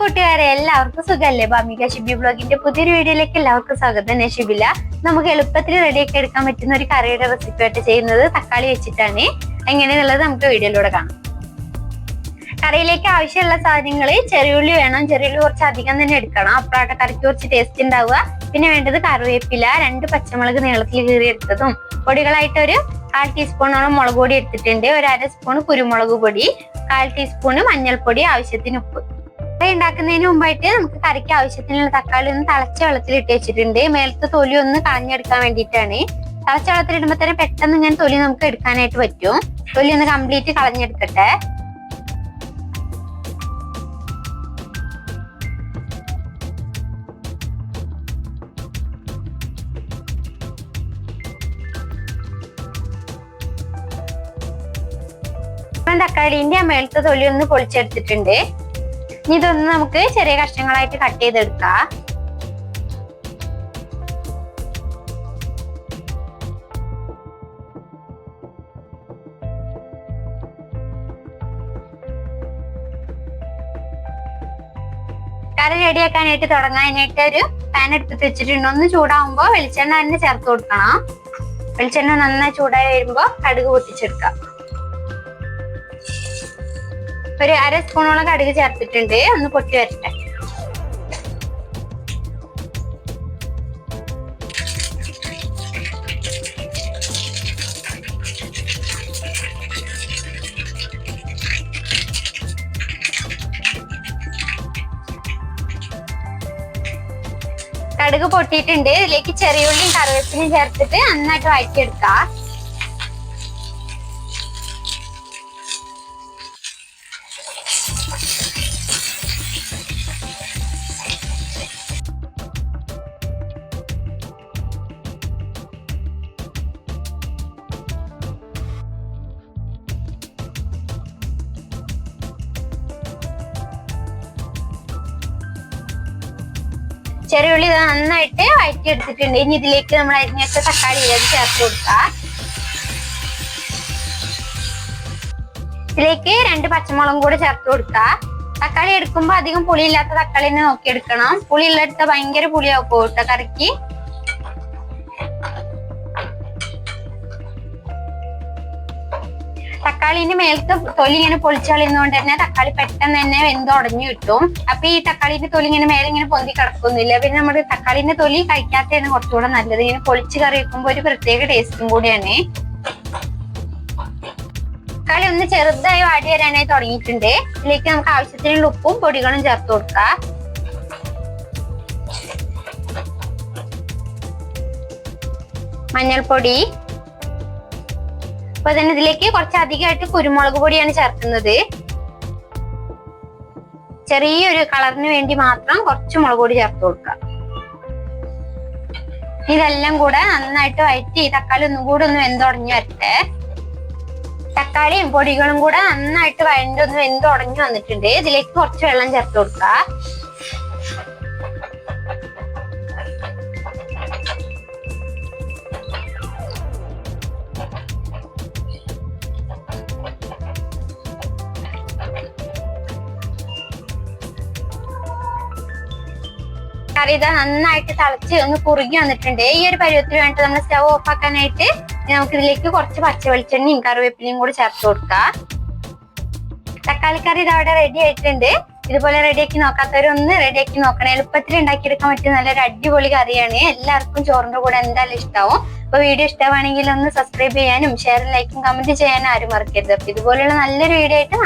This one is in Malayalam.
കൂട്ടുകാരെ എല്ലാവർക്കും സുഖല്ലേ? ഭാമിക ഷിബി ബ്ലോഗിന്റെ പുതിയൊരു വീഡിയോയിലേക്ക് എല്ലാവർക്കും സ്വാഗതം. ഞാൻ ഷിബില. നമുക്ക് എളുപ്പത്തിൽ റെഡിയാക്കി എടുക്കാൻ പറ്റുന്ന ഒരു കറിയുടെ റെസിപ്പി ആയിട്ട് ചെയ്യുന്നത് തക്കാളി വെച്ചിട്ടാണ്. എങ്ങനെയാണുള്ളത് നമുക്ക് വീഡിയോയിലൂടെ കാണാം. കറിയിലേക്ക് ആവശ്യമുള്ള സാധനങ്ങൾ ചെറിയുള്ളി വേണം. ചെറിയുള്ളി കുറച്ച് അധികം തന്നെ എടുക്കണം, അപ്പോഴാണ് കറിക്ക് കുറച്ച് ടേസ്റ്റ് ഉണ്ടാവുക. പിന്നെ വേണ്ടത് കറിവേപ്പില, 2 പച്ചമുളക് നീളത്തിൽ കീറി എടുത്തതും, പൊടികളായിട്ട് ഒരു 1/4 ടീസ്പൂണോളം മുളക് പൊടി എടുത്തിട്ടുണ്ട്, ഒരു 1/2 സ്പൂൺ കുരുമുളക് പൊടി, 1/4 ടീസ്പൂൺ മഞ്ഞൾപ്പൊടി, ആവശ്യത്തിന് ഉപ്പ്. ഉണ്ടാക്കുന്നതിന് മുമ്പായിട്ട് നമുക്ക് കറിക്ക് ആവശ്യത്തിനുള്ള തക്കാളി ഒന്ന് തിളച്ച വെള്ളത്തിൽ ഇട്ട് വെച്ചിട്ടുണ്ട്. മേലത്തെ തൊലി ഒന്ന് കളഞ്ഞെടുക്കാൻ വേണ്ടിയിട്ടാണ്. തിളച്ച വെള്ളത്തിൽ ഇടുമ്പോൾ തന്നെ പെട്ടെന്ന് ഇങ്ങനെ തൊലി നമുക്ക് എടുക്കാനായിട്ട് പറ്റും. തൊലി ഒന്ന് കംപ്ലീറ്റ് കളഞ്ഞെടുക്കട്ടെ. തക്കാളിന്റെ ആ മേലത്തെ തൊലി ഒന്ന് പൊളിച്ചെടുത്തിട്ടുണ്ട്. ഇനി ഇതൊന്ന് നമുക്ക് ചെറിയ കഷ്ണങ്ങളായിട്ട് കട്ട് ചെയ്തെടുക്കാം. കറി റെഡിയാക്കാനായിട്ട് തുടങ്ങാനായിട്ട് ഒരു പാൻ എടുത്തിട്ട് വെച്ചിട്ടുണ്ട്. ഒന്ന് ചൂടാവുമ്പോ വെളിച്ചെണ്ണ തന്നെ ചേർത്ത് കൊടുക്കണം. വെളിച്ചെണ്ണ നന്നായി ചൂടായി വരുമ്പോ കടുക് പൊട്ടിച്ചെടുക്കാം. ഒരു 1/2 സ്പൂണോളം കടുക് ചേർത്തിട്ടുണ്ട്. ഒന്ന് പൊട്ടി വരട്ടെ. കടുക് പൊട്ടിയിട്ടുണ്ട്. ഇതിലേക്ക് ചെറിയുള്ളിയും കറിവേപ്പിലയും ചേർത്തിട്ട് നന്നായിട്ട് വഴറ്റിയെടുക്കാം. ചെറിയുള്ളി നന്നായിട്ട് വഴറ്റിയെടുത്തിട്ടുണ്ട്. ഇനി ഇതിലേക്ക് നമ്മൾ അരിഞ്ഞ തക്കാളി ചേർത്ത് കൊടുക്കാം. ഇതിലേക്ക് 2 പച്ചമുളകും കൂടെ ചേർത്ത് കൊടുക്കാം. തക്കാളി എടുക്കുമ്പോ അധികം പുളിയില്ലാത്ത തക്കാളി തന്നെ നോക്കിയെടുക്കണം. പുളിയുള്ള എടുത്ത ഭയങ്കര പുളിയാവും കേട്ടോ കറിക്ക്. തക്കാളിന്റെ മേലത്തെ തൊലി ഇങ്ങനെ പൊളിച്ചളിയുന്നതുകൊണ്ട് തന്നെ തക്കാളി പെട്ടെന്ന് തന്നെ വെന്തുടഞ്ഞു കിട്ടും. അപ്പൊ ഈ തക്കാളിന്റെ തൊലി ഇങ്ങനെ മേലെ ഇങ്ങനെ പൊന്തി കിടക്കൊന്നുമില്ല. പിന്നെ നമ്മുടെ തക്കാളിന്റെ തൊലി കഴിക്കാത്തതാണ് കുറച്ചുകൂടെ നല്ലത്. ഇങ്ങനെ പൊളിച്ച് കറി വെക്കുമ്പോ ഒരു പ്രത്യേക ടേസ്റ്റും കൂടിയാണ്. തക്കാളി ഒന്ന് ചെറുതായി വാടി വരാനായി തുടങ്ങിയിട്ടുണ്ട്. ഇതിലേക്ക് നമുക്ക് ആവശ്യത്തിനുള്ള ഉപ്പും പൊടികളും ചേർത്ത് കൊടുക്കാം. മഞ്ഞൾപ്പൊടി. അപ്പൊ തന്നെ ഇതിലേക്ക് കുറച്ച് അധികമായിട്ട് കുരുമുളക് പൊടിയാണ് ചേർക്കുന്നത്. ചെറിയൊരു കളറിന് വേണ്ടി മാത്രം കുറച്ച് മുളക് പൊടി ചേർത്ത് കൊടുക്കുക. ഇതെല്ലാം കൂടെ നന്നായിട്ട് വഴറ്റി തക്കാളി ഒന്നും കൂടെ ഒന്ന് വെന്തുടഞ്ഞു വരട്ടെ. തക്കാളിയും പൊടികളും കൂടെ നന്നായിട്ട് വഴണ്ടൊന്ന് വെന്തുടഞ്ഞു വന്നിട്ടുണ്ട്. ഇതിലേക്ക് കുറച്ച് വെള്ളം ചേർത്ത് കൊടുക്കുക. കറി ഇതാ നന്നായിട്ട് തിളച്ച് ഒന്ന് കുറുകി വന്നിട്ടുണ്ട്. ഈ ഒരു പരുവത്തിന് വേണ്ടിട്ട് നമ്മൾ സ്റ്റവ് ഓഫ് ആക്കാനായിട്ട് നമുക്ക് ഇതിലേക്ക് കുറച്ച് പച്ച വെളിച്ചെണ്ണയും കറിവേപ്പിലയും കൂടി ചേർത്ത് കൊടുക്കാം. തക്കാളിക്കറി ഇത് അവിടെ റെഡി ആയിട്ടുണ്ട്. ഇതുപോലെ റെഡിയാക്കി നോക്കാത്തവരൊന്ന് റെഡിയാക്കി നോക്കണം. എളുപ്പത്തിൽ ഉണ്ടാക്കിയെടുക്കാൻ പറ്റിയ നല്ലൊരു അടിപൊളി കറിയാണ്. എല്ലാവർക്കും ചോറിന്റെ കൂടെ എന്തായാലും ഇഷ്ടാവും. അപ്പൊ വീഡിയോ ഇഷ്ടമാണെങ്കിൽ ഒന്ന് സബ്സ്ക്രൈബ് ചെയ്യാനും ഷെയർ, ലൈക്കും കമന്റ് ചെയ്യാനും ആരും മറക്കരുത്. അപ്പൊ ഇതുപോലെയുള്ള നല്ലൊരു വീഡിയോ ആയിട്ട്